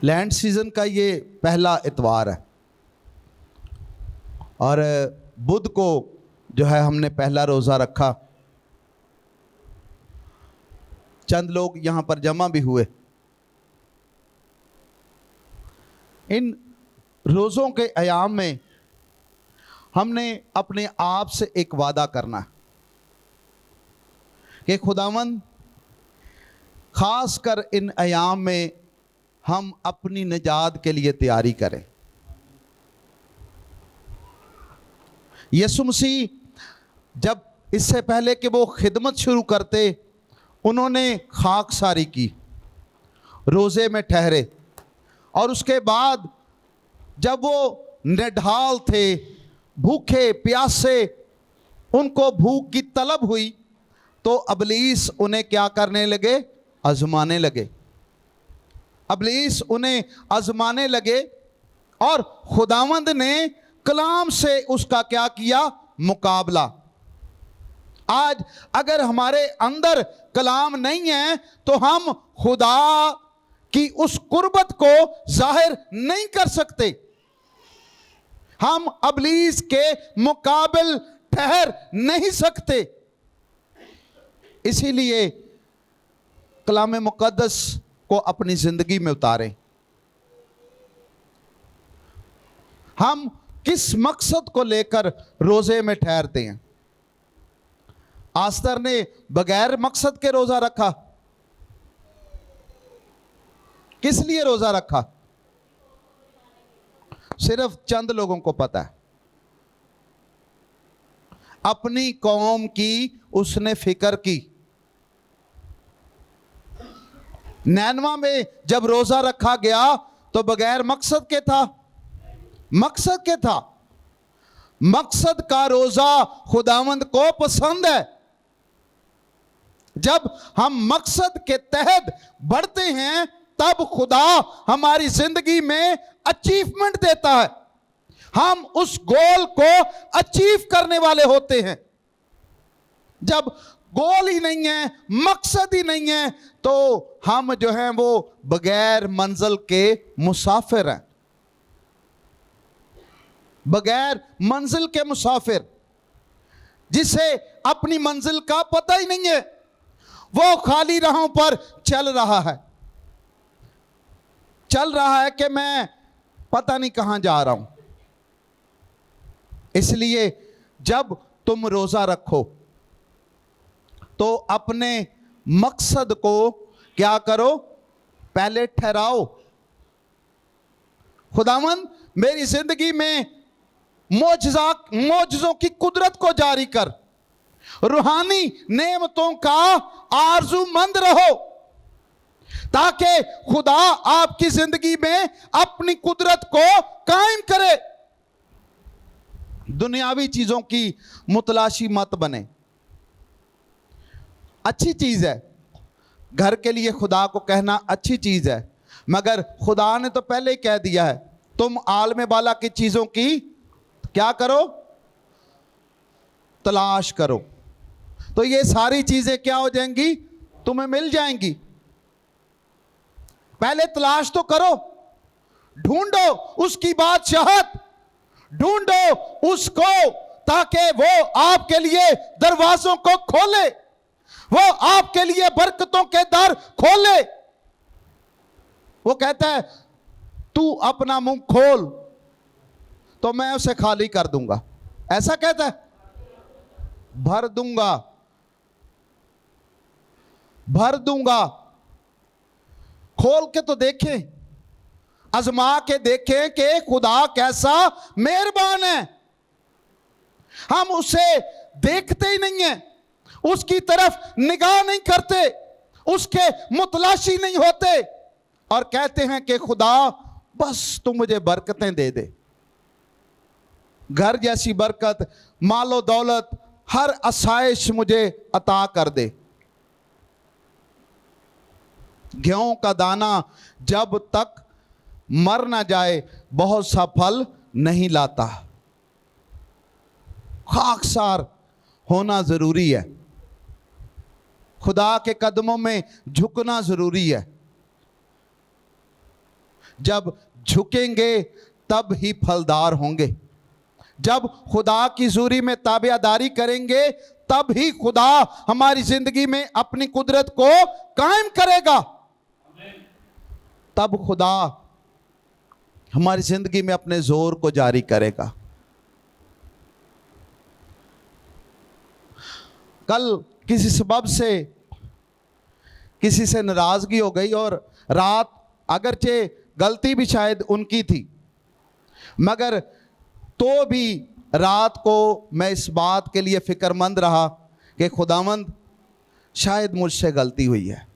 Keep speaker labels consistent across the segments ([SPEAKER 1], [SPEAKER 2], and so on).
[SPEAKER 1] Land season का ये पहला इतवार है और बुध को जो है हमने पहला रोज़ा रखा। चंद लोग यहाँ पर जमा भी हुए। इन रोज़ों के अयाम में हमने अपने आप से एक वादा करना कि खुदावंद ख़ास कर इन अयाम में हम अपनी निजात के लिए तैयारी करें। यीशु मसीह जब इससे पहले कि वो खिदमत शुरू करते, उन्होंने खाकसारी की, रोज़े में ठहरे, और उसके बाद जब वो निढाल थे, भूखे प्यासे, उनको भूख की तलब हुई, तो इब्लीस उन्हें क्या करने लगे? आजमाने लगे। इब्लीस उन्हें आजमाने लगे और खुदावंद ने कलाम से उसका क्या किया? मुकाबला। आज अगर हमारे अंदर कलाम नहीं है तो हम खुदा की उस कुर्बत को जाहिर नहीं कर सकते। हम इब्लीस के मुकाबिल ठहर नहीं सकते। इसीलिए कलाम मुकद्दस को अपनी जिंदगी में उतारें। हम किस मकसद को लेकर रोजे में ठहरते हैं? आस्तर ने बगैर मकसद के रोजा रखा। किस लिए रोजा रखा? सिर्फ चंद लोगों को पता है। अपनी कौम की उसने फिक्र की। नैनवा में जब रोजा रखा गया तो बगैर मकसद के था? मकसद के था। मकसद का रोजा खुदावंद को पसंद है। जब हम मकसद के तहत बढ़ते हैं तब खुदा हमारी जिंदगी में अचीवमेंट देता है। हम उस गोल को अचीव करने वाले होते हैं। जब गोल ही नहीं है, मकसद ही नहीं है, तो हम जो हैं वो बगैर मंजिल के मुसाफिर हैं। बगैर मंजिल के मुसाफिर, जिसे अपनी मंजिल का पता ही नहीं है, वो खाली राहों पर चल रहा है। चल रहा है कि मैं पता नहीं कहां जा रहा हूं। इसलिए जब तुम रोजा रखो तो अपने मकसद को क्या करो? पहले ठहराओ। खुदावंद मेरी जिंदगी में मोजज़ों की कुदरत को जारी कर। रूहानी नेमतों का आरज़ूमंद रहो ताकि खुदा आपकी जिंदगी में अपनी कुदरत को कायम करे। दुनियावी चीजों की मुतलाशी मत बने। अच्छी चीज है, घर के लिए खुदा को कहना अच्छी चीज है, मगर खुदा ने तो पहले ही कह दिया है तुम आलम बाला की चीजों की क्या करो? तलाश करो। तो ये सारी चीजें क्या हो जाएंगी? तुम्हें मिल जाएंगी। पहले तलाश तो करो, ढूंढो उसकी बादशाहत, ढूंढो उसको ताकि वो आपके लिए दरवाजों को खोले, वो आपके लिए बरकतों के दर खोले। वो कहता है तू अपना मुंह खोल तो मैं उसे खाली कर दूंगा। ऐसा कहता है, भर दूंगा, भर दूंगा। खोल के तो देखें, आजमा के देखें कि खुदा कैसा मेहरबान है। हम उसे देखते ही नहीं है, उसकी तरफ निगाह नहीं करते, उसके मुतलाशी नहीं होते और कहते हैं कि खुदा बस तू मुझे बरकतें दे दे। घर जैसी बरकत, मालो दौलत, हर आसाइश मुझे अता कर दे। गेहूं का दाना जब तक मर ना जाए बहुत सा फल नहीं लाता। खाकसार होना जरूरी है, खुदा के कदमों में झुकना जरूरी है। जब झुकेंगे तब ही फलदार होंगे। जब खुदा की हुजूरी में ताबेदारी करेंगे तब ही खुदा हमारी जिंदगी में अपनी कुदरत को कायम करेगा। तब खुदा हमारी जिंदगी में अपने जोर को जारी करेगा। कल किसी सबब से किसी से नाराजगी हो गई और रात, अगरचे गलती भी शायद उनकी थी, मगर तो भी रात को मैं इस बात के लिए फिक्रमंद रहा कि खुदावंद शायद मुझसे गलती हुई है।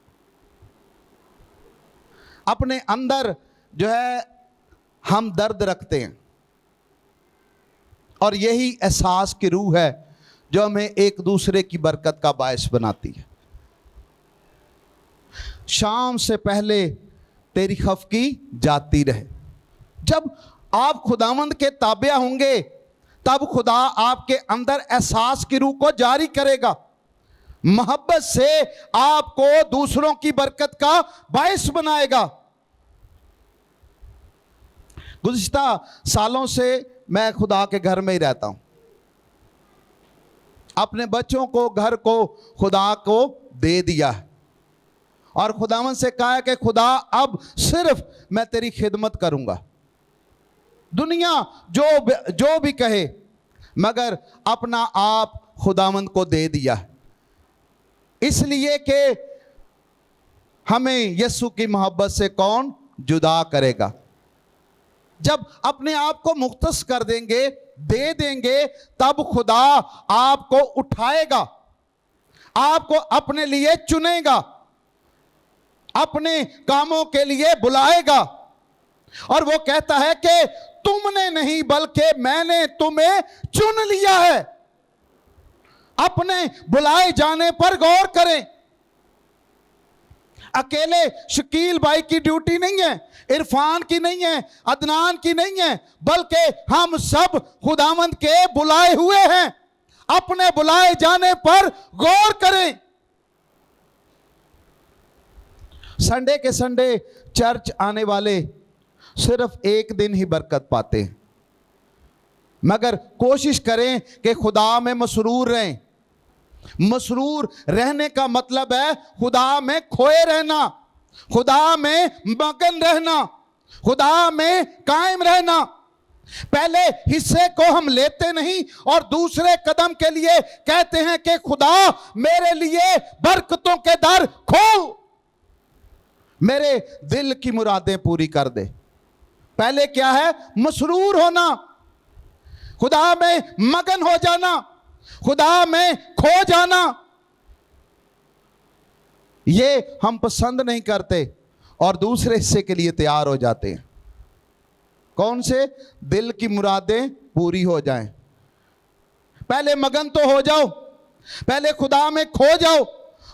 [SPEAKER 1] अपने अंदर जो है हम दर्द रखते हैं और यही एहसास की रूह है जो हमें एक दूसरे की बरकत का बायस बनाती है। शाम से पहले तेरी खफकी जाती रहे। जब आप खुदावंद के ताबिया होंगे तब खुदा आपके अंदर एहसास की रूह को जारी करेगा। मोहब्बत से आपको दूसरों की बरकत का बायस बनाएगा। गुज़िश्ता सालों से मैं खुदा के घर में ही रहता हूं। अपने बच्चों को, घर को खुदा को दे दिया है और खुदावंद से कहा है कि खुदा अब सिर्फ मैं तेरी खिदमत करूंगा। दुनिया जो भी कहे, मगर अपना आप खुदावंद को दे दिया है, इसलिए कि हमें यीशु की मोहब्बत से कौन जुदा करेगा। जब अपने आप को मुख्तस कर देंगे, दे देंगे, तब खुदा आपको उठाएगा, आपको अपने लिए चुनेगा, अपने कामों के लिए बुलाएगा। और वो कहता है कि तुमने नहीं बल्कि मैंने तुम्हें चुन लिया है। अपने बुलाए जाने पर गौर करें। अकेले शकील भाई की ड्यूटी नहीं है, इरफान की नहीं है, अदनान की नहीं है, बल्कि हम सब खुदावंद के बुलाए हुए हैं। अपने बुलाए जाने पर गौर करें। संडे के संडे चर्च आने वाले सिर्फ एक दिन ही बरकत पाते हैं, मगर कोशिश करें कि खुदा में मसरूर रहें। मसरूर रहने का मतलब है खुदा में खोए रहना, खुदा में मगन रहना, खुदा में कायम रहना। पहले हिस्से को हम लेते नहीं और दूसरे कदम के लिए कहते हैं कि खुदा मेरे लिए बरकतों के दर खोल, मेरे दिल की मुरादें पूरी कर दे। पहले क्या है? मसरूर होना, खुदा में मगन हो जाना, खुदा में खो जाना। ये हम पसंद नहीं करते और दूसरे हिस्से के लिए तैयार हो जाते हैं। कौन से? दिल की मुरादें पूरी हो जाएं। पहले मगन तो हो जाओ, पहले खुदा में खो जाओ,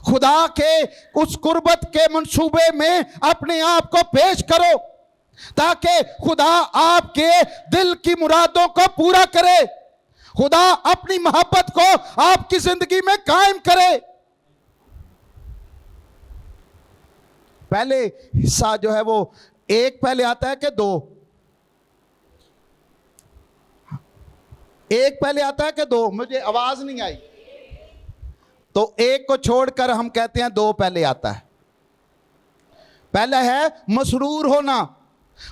[SPEAKER 1] खुदा के उस कुर्बत के मंसूबे में अपने आप को पेश करो ताकि खुदा आपके दिल की मुरादों को पूरा करे, खुदा अपनी मोहब्बत को आपकी जिंदगी में कायम करे। पहले हिस्सा जो है वो एक पहले आता है कि दो? एक पहले आता है कि दो? मुझे आवाज नहीं आई। तो एक को छोड़कर हम कहते हैं दो पहले आता है। पहला है मसरूर होना,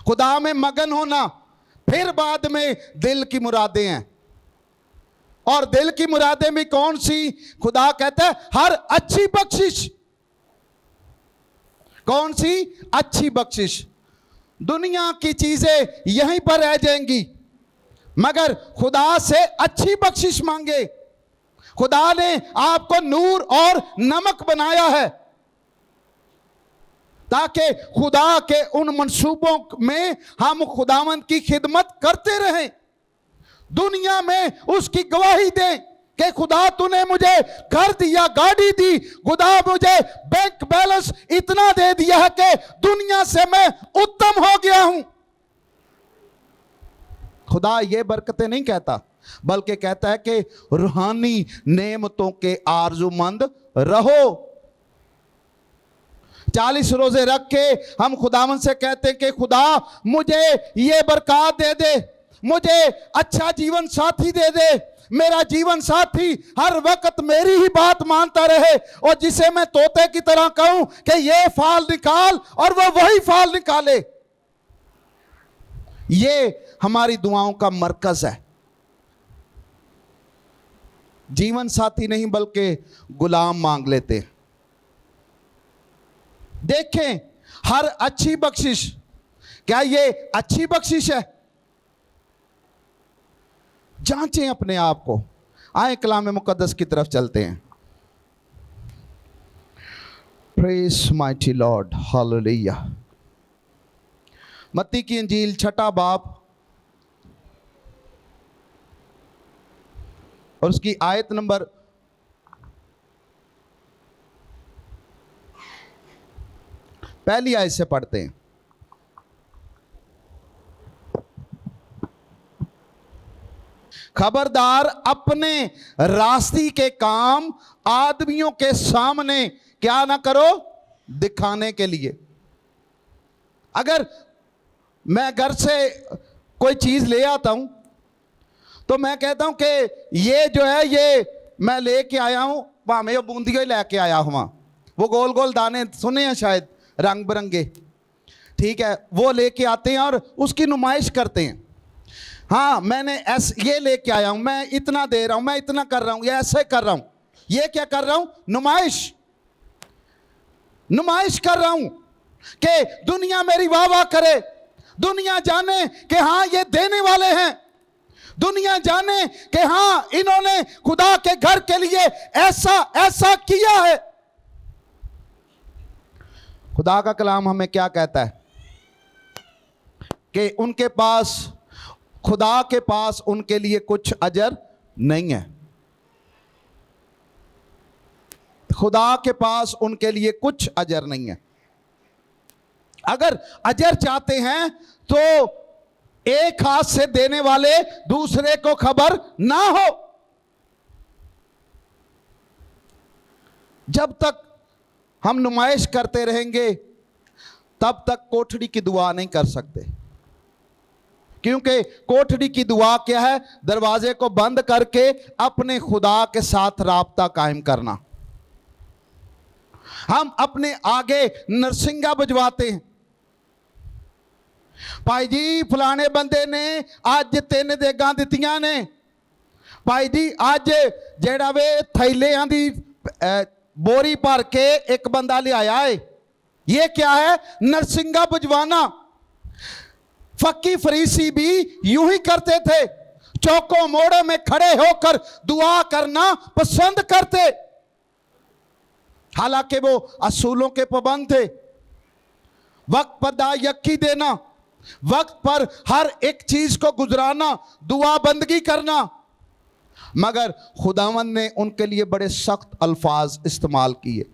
[SPEAKER 1] खुदा में मगन होना, फिर बाद में दिल की मुरादें हैं। और दिल की मुरादें भी कौन सी? खुदा कहता है हर अच्छी बख्शिश। कौन सी अच्छी बख्शिश? दुनिया की चीजें यहीं पर रह जाएंगी, मगर खुदा से अच्छी बख्शिश मांगे। खुदा ने आपको नूर और नमक बनाया है ताकि खुदा के उन मंसूबों में हम खुदावंद की खिदमत करते रहें, दुनिया में उसकी गवाही दें कि खुदा तूने मुझे घर दिया, गाड़ी दी, खुदा मुझे बैंक बैलेंस इतना दे दिया है कि दुनिया से मैं उत्तम हो गया हूं। खुदा ये बरकतें नहीं कहता, बल्कि कहता है कि रूहानी नेमतों के आरजूमंद रहो। 40 रोजे रख के हम खुदावंद से कहते हैं कि खुदा मुझे ये बरकत दे दे, मुझे अच्छा जीवन साथी दे दे, मेरा जीवन साथी हर वक्त मेरी ही बात मानता रहे और जिसे मैं तोते की तरह कहूं कि ये फाल निकाल और वो वही फाल निकाले। ये हमारी दुआओं का मरकज है। जीवन साथी नहीं बल्कि गुलाम मांग लेते हैं। देखें हर अच्छी बख्शिश, क्या ये अच्छी बख्शिश है? जांचें अपने आप को। आए कलाम मुकद्दस की तरफ चलते हैं। Praise mighty Lord, hallelujah. मत्ती की इंजील 6 बाब और उसकी आयत नंबर 1 आयत से पढ़ते हैं। खबरदार, अपने रास्ती के काम आदमियों के सामने क्या ना करो, दिखाने के लिए। अगर मैं घर से कोई चीज ले आता हूं तो मैं कहता हूं कि ये जो है ये मैं लेके आया हूं, वहां में बूंदियों ही लेके आया हुआ, वो गोल गोल दाने सुने हैं शायद रंग बिरंगे, ठीक है, वो लेके आते हैं और उसकी नुमाइश करते हैं। हाँ मैंने ये लेके आया हूं, मैं इतना दे रहा हूं, मैं इतना कर रहा हूं, ये ऐसे कर रहा हूं। ये क्या कर रहा हूं? नुमाइश कर रहा हूं कि दुनिया मेरी वाह वाह करे, दुनिया जाने कि हाँ ये देने वाले हैं, दुनिया जाने कि हाँ इन्होंने खुदा के घर के लिए ऐसा ऐसा किया है। खुदा का कलाम हमें क्या कहता है कि उनके पास, खुदा के पास उनके लिए कुछ अजर नहीं है। खुदा के पास उनके लिए कुछ अजर नहीं है। अगर अजर चाहते हैं तो एक हाथ से देने वाले दूसरे को खबर ना हो। जब तक हम नुमाइश करते रहेंगे तब तक कोठड़ी की दुआ नहीं कर सकते, क्योंकि कोठड़ी की दुआ क्या है? दरवाजे को बंद करके अपने खुदा के साथ राब्ता कायम करना। हम अपने आगे नरसिंगा बजवाते हैं, भाई जी फलाने बंदे ने आज 3 देगां दित्तियां ने, भाई जी आज जेड़ा वे थैलियां दी बोरी भर के एक बंदा ले आया है। ये क्या है? नरसिंगा बजवाना। फक्की फरीसी भी यूं ही करते थे, चौकों मोड़ों में खड़े होकर दुआ करना पसंद करते, हालांकि वो असूलों के पाबंद थे। वक्त पर दायकी देना, वक्त पर हर एक चीज को गुजराना, दुआ बंदगी करना, मगर खुदावंद ने उनके लिए बड़े सख्त अल्फाज इस्तेमाल किए।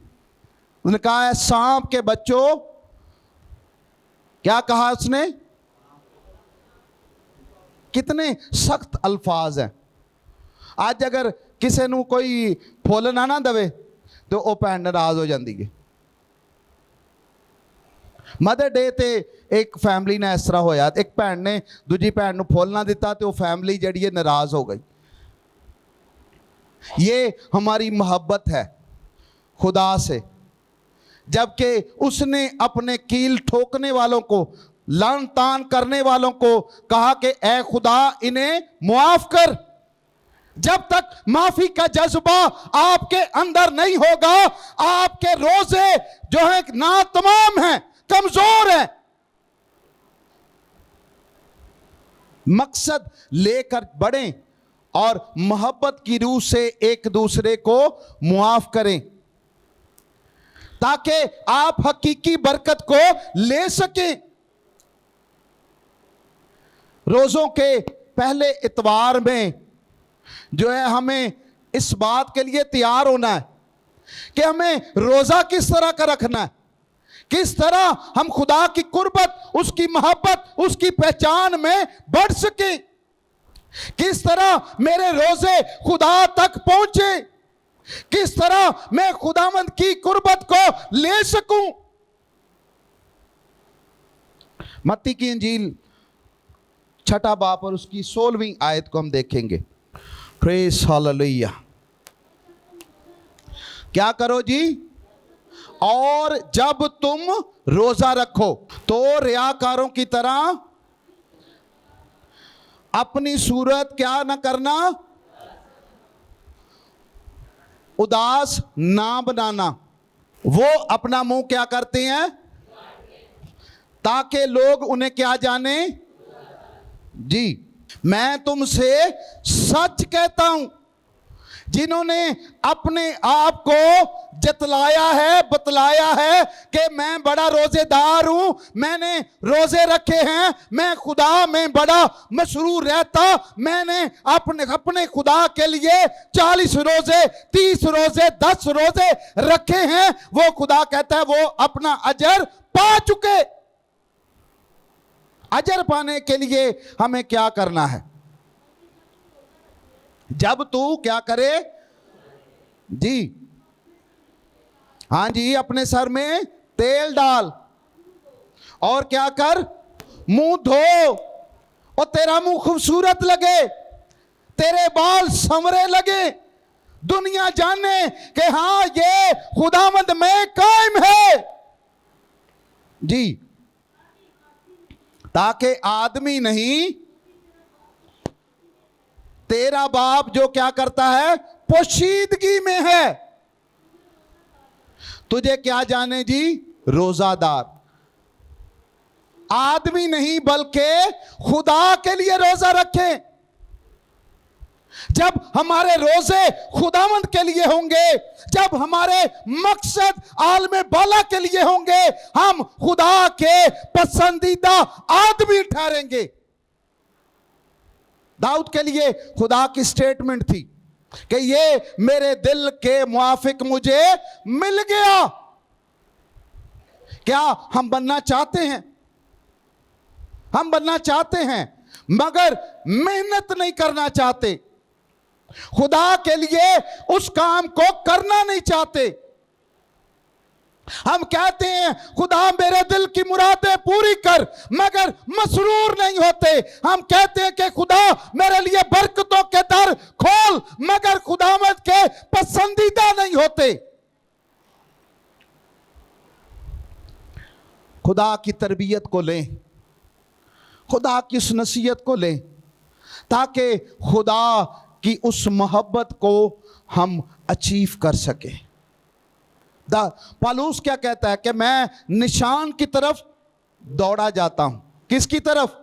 [SPEAKER 1] उसने कहा है सांप के बच्चों, क्या कहा उसने? कितने सख्त अल्फाज हैं। आज अगर किसी ਨੂੰ कोई फुल ना दवे तो वह भैन नाराज हो जाती है। मदर डे ते एक फैमिली ने इस तरह होया, एक भैन ने दूजी भैन को फुल ना दिता तो फैमिली जी है नाराज हो गई। ये हमारी मोहब्बत है खुदा से, जबकि उसने अपने कील ठोकने वालों को, लान तान करने वालों को कहा कि ए खुदा इन्हें मुआफ कर। जब तक माफी का जज्बा आपके अंदर नहीं होगा, आपके रोजे जो है ना तमाम हैं, कमजोर है। मकसद लेकर बढ़ें और मोहब्बत की रूह से एक दूसरे को मुआफ करें, ताकि आप हकीकी बरकत को ले सकें। रोजों के पहले इतवार में जो है हमें इस बात के लिए तैयार होना है कि हमें रोजा किस तरह का रखना है, किस तरह हम खुदा की कुर्बत, उसकी मोहब्बत, उसकी पहचान में बढ़ सके, किस तरह मेरे रोजे खुदा तक पहुंचे, किस तरह मैं खुदावंद की कुर्बत को ले सकूं। मत्ती की इंजील 6 बाब और उसकी 16वीं आयत को हम देखेंगे। Praise hallelujah. क्या करो जी? और जब तुम रोजा रखो तो रियाकारों की तरह अपनी सूरत क्या न करना, उदास ना बनाना। वो अपना मुंह क्या करते हैं? ताकि लोग उन्हें क्या जाने। जी, मैं तुमसे सच कहता हूं, जिन्होंने अपने आप को जतलाया है, बतलाया है कि मैं बड़ा रोजेदार हूं, मैंने रोजे रखे हैं, मैं खुदा में बड़ा मसरूर रहता, मैंने अपने खुदा के लिए 40 रोजे, 30 रोजे, 10 रोजे रखे हैं, वो खुदा कहता है वो अपना अजर पा चुके। अजर पाने के लिए हमें क्या करना है? जब तू क्या करे जी, हाँ जी, अपने सर में तेल डाल और क्या कर, मुंह धो, और तेरा मुंह खूबसूरत लगे, तेरे बाल संवरे लगे, दुनिया जाने कि हाँ ये खुदावंद में कायम है जी, ताकि आदमी नहीं, तेरा बाप जो क्या करता है पोशीदगी में है, तुझे क्या जाने जी, रोजादार। आदमी नहीं बल्कि खुदा के लिए रोजा रखें। जब हमारे रोजे खुदावंद के लिए होंगे, जब हमारे मकसद आलम बाला के लिए होंगे, हम खुदा के पसंदीदा आदमी ठहरेंगे। दाऊद के लिए खुदा की स्टेटमेंट थी कि ये मेरे दिल के मुआफिक मुझे मिल गया। क्या हम बनना चाहते हैं? हम बनना चाहते हैं मगर मेहनत नहीं करना चाहते, खुदा के लिए उस काम को करना नहीं चाहते। हम कहते हैं खुदा मेरे दिल की मुरादें पूरी कर, मगर मसरूर नहीं होते। हम कहते हैं कि खुदा मेरे लिए बरकतों के दर खोल, मगर खुदावंद के पसंदीदा नहीं होते। खुदा की तरबियत को लें, खुदा की उस नसीहत को लें, ताकि खुदा की उस मोहब्बत को हम अचीव कर सके। पौलुस क्या कहता है कि मैं निशान की तरफ दौड़ा जाता हूं। किसकी तरफ?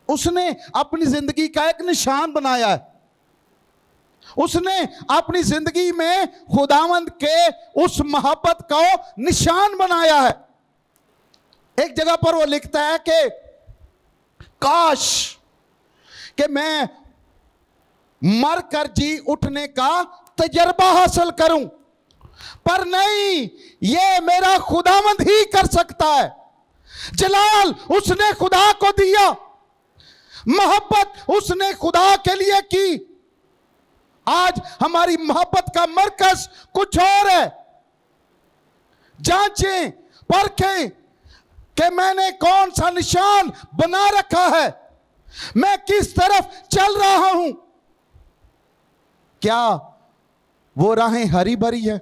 [SPEAKER 1] उसने अपनी जिंदगी का एक निशान बनाया है। उसने अपनी जिंदगी में खुदावंद के उस मोहब्बत को निशान बनाया है। एक जगह पर वो लिखता है कि काश कि मैं मर कर जी उठने का तजर्बा हासिल करूं, पर नहीं, ये मेरा खुदावंद ही कर सकता है। जलाल उसने खुदा को दिया, मोहब्बत उसने खुदा के लिए की। आज हमारी मोहब्बत का मरकज कुछ और है। जांचें, परखें कि मैंने कौन सा निशान बना रखा है, मैं किस तरफ चल रहा हूं। क्या वो राहें हरी भरी है?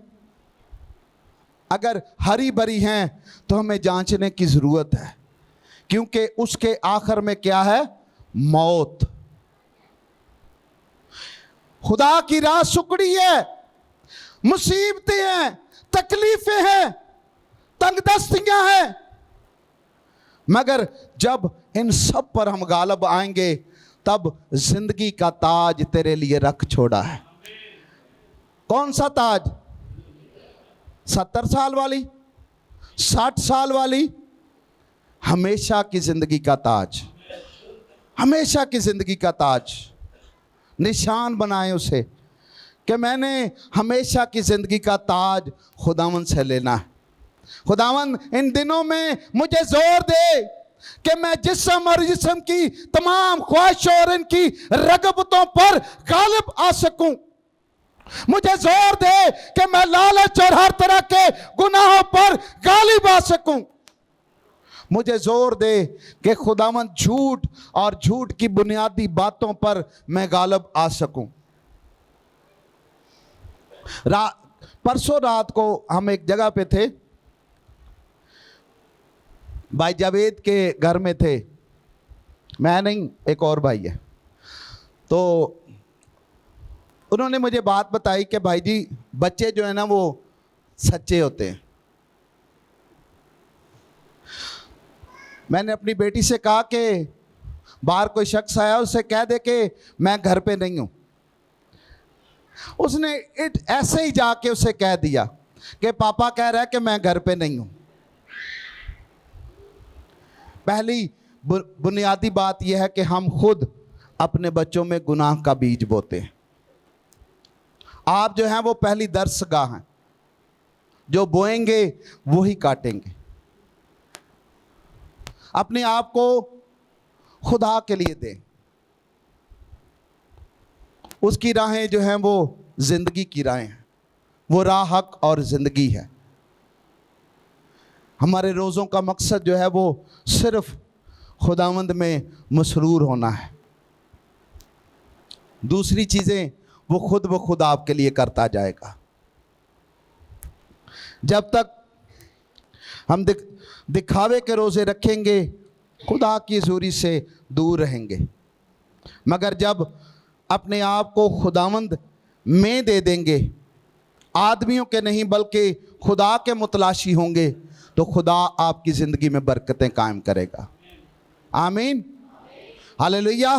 [SPEAKER 1] अगर हरी भरी हैं तो हमें जांचने की जरूरत है, क्योंकि उसके आखिर में क्या है? मौत। खुदा की राह सुकड़ी है, मुसीबतें हैं, तकलीफें हैं, तंगदस्तियां हैं, मगर जब इन सब पर हम गालिब आएंगे तब जिंदगी का ताज तेरे लिए रख छोड़ा है। कौन सा ताज? 70 साल वाली, 60 साल वाली? हमेशा की जिंदगी का ताज, हमेशा की जिंदगी का ताज। निशान बनाए उसे कि मैंने हमेशा की जिंदगी का ताज खुदावंद से लेना है। खुदावंद इन दिनों में मुझे जोर दे कि मैं जिस्म और जिस्म की तमाम ख्वाहिशों और इनकी रगबतों पर गालिब आ सकूं। मुझे जोर दे कि मैं लालच और हर तरह के गुनाहों पर गालिब आ सकूं। मुझे जोर दे कि खुदावंद झूठ और झूठ की बुनियादी बातों पर मैं गालिब आ सकूं। परसों रात को हम एक जगह पे थे, भाई जावेद के घर में थे, मैं नहीं, एक और भाई है। तो उन्होंने मुझे बात बताई कि भाई जी बच्चे जो है ना वो सच्चे होते हैं। मैंने अपनी बेटी से कहा कि बाहर कोई शख्स आया उससे कह दे कि मैं घर पे नहीं हूं। उसने ऐसे ही जाके उसे कह दिया कि पापा कह रहा है कि मैं घर पे नहीं हूं। पहली बुनियादी बात यह है कि हम खुद अपने बच्चों में गुनाह का बीज बोते हैं। आप जो हैं वो पहली दरसगाह हैं, जो बोएंगे वही काटेंगे। अपने आप को खुदा के लिए दें। उसकी राहें जो हैं वो जिंदगी की राहें हैं, वो राह हक और जिंदगी है। हमारे रोज़ों का मकसद जो है वो सिर्फ खुदावंद में मसरूर होना है। दूसरी चीज़ें वो खुद आपके लिए करता जाएगा। जब तक हम दिखावे के रोज़े रखेंगे खुदा की हज़ूरी से दूर रहेंगे, मगर जब अपने आप को खुदावंद में दे देंगे, आदमियों के नहीं बल्कि खुदा के मुतलाशी होंगे, तो खुदा आपकी ज़िंदगी में बरकतें कायम करेगा। आमीन, हालेलुया।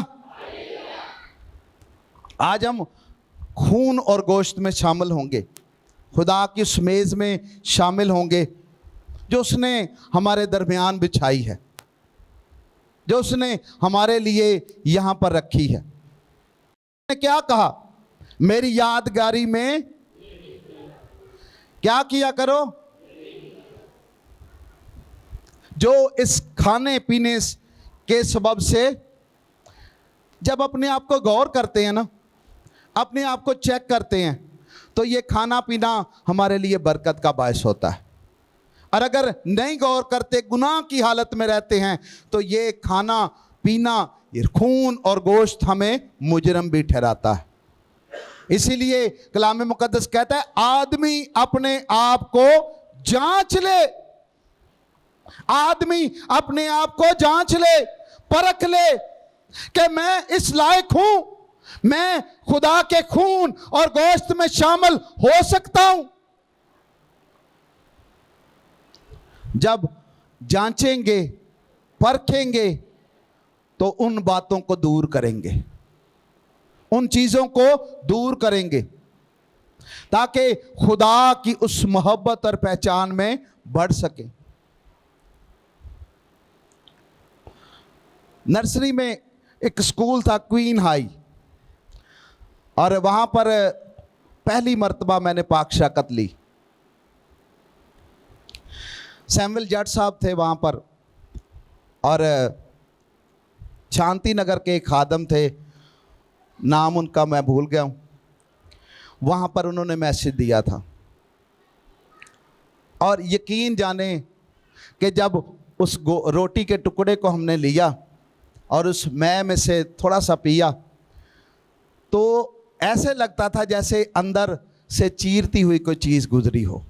[SPEAKER 1] आज हम खून और गोश्त में शामिल होंगे, खुदा की उस मेज़ में शामिल होंगे जो उसने हमारे दरमियान बिछाई है, जो उसने हमारे लिए यहाँ पर रखी है। उसने क्या कहा? मेरी यादगारी में क्या किया करो? जो इस खाने पीने के सबब से जब अपने आप को गौर करते हैं ना, अपने आप को चेक करते हैं, तो ये खाना पीना हमारे लिए बरकत का बायस होता है। और अगर नहीं गौर करते, गुनाह की हालत में रहते हैं, तो ये खाना पीना, ये खून और गोश्त हमें मुजरम भी ठहराता है। इसीलिए कलाम मुकद्दस कहता है आदमी अपने आप को जांच ले, आदमी अपने आप को जांच ले, परख ले कि मैं इस लायक हूं, मैं खुदा के खून और गोश्त में शामिल हो सकता हूं। जब जांचेंगे, परखेंगे, तो उन बातों को दूर करेंगे, उन चीज़ों को दूर करेंगे, ताकि खुदा की उस मोहब्बत और पहचान में बढ़ सके। नर्सरी में एक स्कूल था, क्वीन हाई, और वहाँ पर पहली मर्तबा मैंने पाक शरकत ली। सैमुअल जट साहब थे वहाँ पर, और शांति नगर के एक खादम थे, नाम उनका मैं भूल गया हूँ। वहाँ पर उन्होंने मैसेज दिया था, और यकीन जाने कि जब उस रोटी के टुकड़े को हमने लिया और उस मैं में से थोड़ा सा पिया, तो ऐसे लगता था जैसे अंदर से चीरती हुई कोई चीज़ गुजरी हो।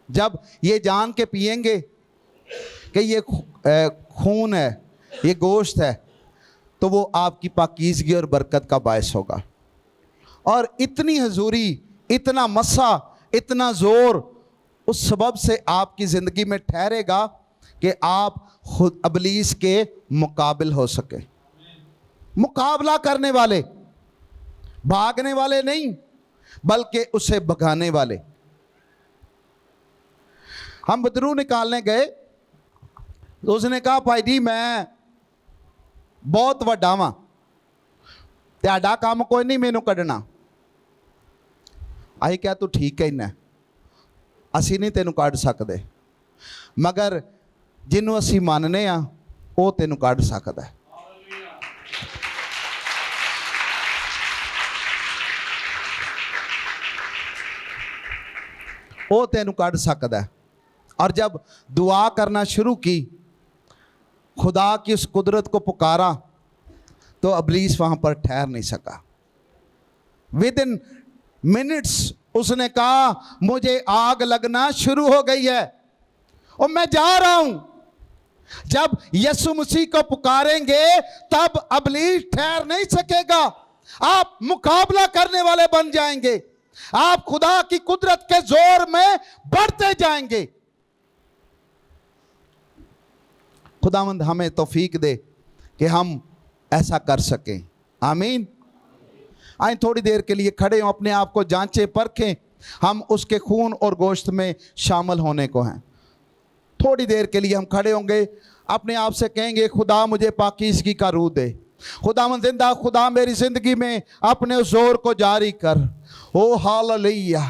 [SPEAKER 1] जब ये जान के पिएंगे कि ये खून है, ये गोश्त है, तो वो आपकी पाकीज़गी और बरकत का बायस होगा। और इतनी हजूरी, इतना मसा, इतना ज़ोर उस सबब से आपकी ज़िंदगी में ठहरेगा कि आप खुद अबलीस के मुकाबिल हो सके। मुकाबला करने वाले, भागने वाले नहीं, बल्कि उसे भगाने वाले। हम बदरू निकालने गए, तो उसने कहा भाई जी मैं बहुत वड्डा वां, त्याडा काम कोई नहीं मैनू कढ़ना। आई क्या तू ठीक है ना, असी नहीं तेनू कढ़ सकते, मगर जिन्हों असी मानने आ वो तेनू कढ़ सकता है। वो तेनू कढ़ सकता है। और जब दुआ करना शुरू की, खुदा की उस कुदरत को पुकारा, तो इब्लीस वहां पर ठहर नहीं सका। विद इन मिनट्स उसने कहा मुझे आग लगना शुरू हो गई है और मैं जा रहा हूं। जब यीशु मसीह को पुकारेंगे तब इब्लीस ठहर नहीं सकेगा। आप मुकाबला करने वाले बन जाएंगे, आप खुदा की कुदरत के जोर में बढ़ते जाएंगे। खुदावंद हमें तौफीक दे कि हम ऐसा कर सकें। आमीन। आए थोड़ी देर के लिए खड़े हों, अपने आप को जांचें परखें, हम उसके खून और गोश्त में शामिल होने को हैं। थोड़ी देर के लिए हम खड़े होंगे, अपने आप से कहेंगे खुदा मुझे पाकीज़गी का रूह दे। खुदावंद जिंदा, खुदा मेरी जिंदगी में अपने उस जोर को जारी कर। ओ हालेलुया,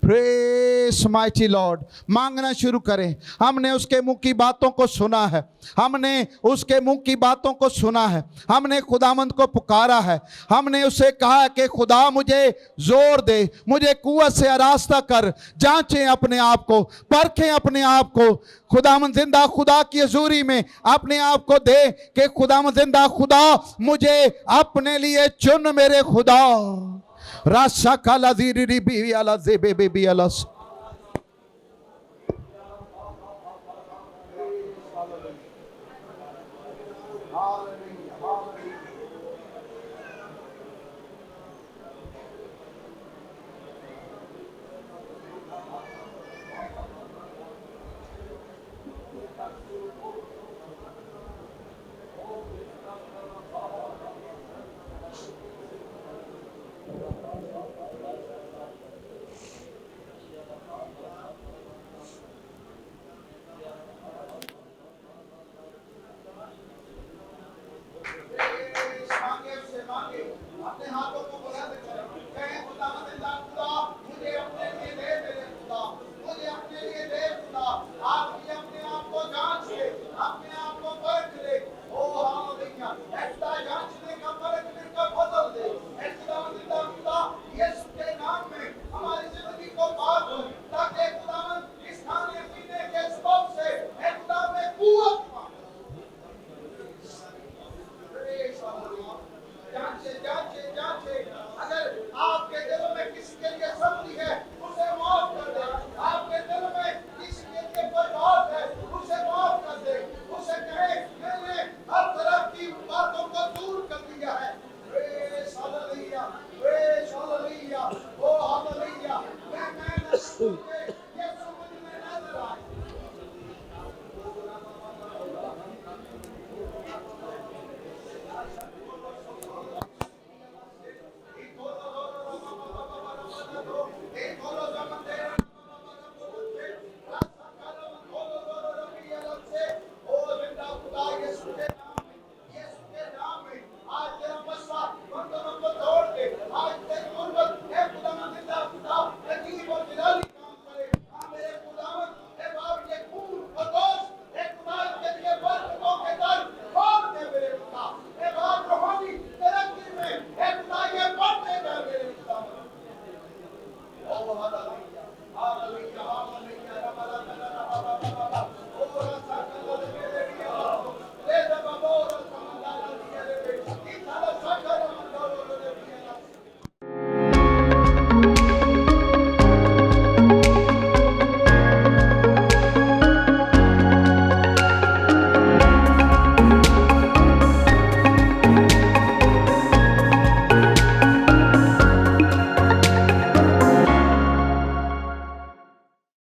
[SPEAKER 1] प्रेज माइटी लॉर्ड। मांगना शुरू करें। हमने उसके मुंह की बातों को सुना है, हमने उसके मुंह की बातों को सुना है, हमने खुदावंद को पुकारा है, हमने उससे कहा कि खुदा मुझे जोर दे, मुझे कुव्वत से आरास्ता कर। जांचें अपने आप को, परखें अपने आप को। खुदावंद जिंदा, खुदा की हजूरी में अपने आप को दे कि खुदावंद जिंदा, खुदा मुझे अपने लिए चुन मेरे खुदा। राशा काला जीरी बी अला जेबे बी अलस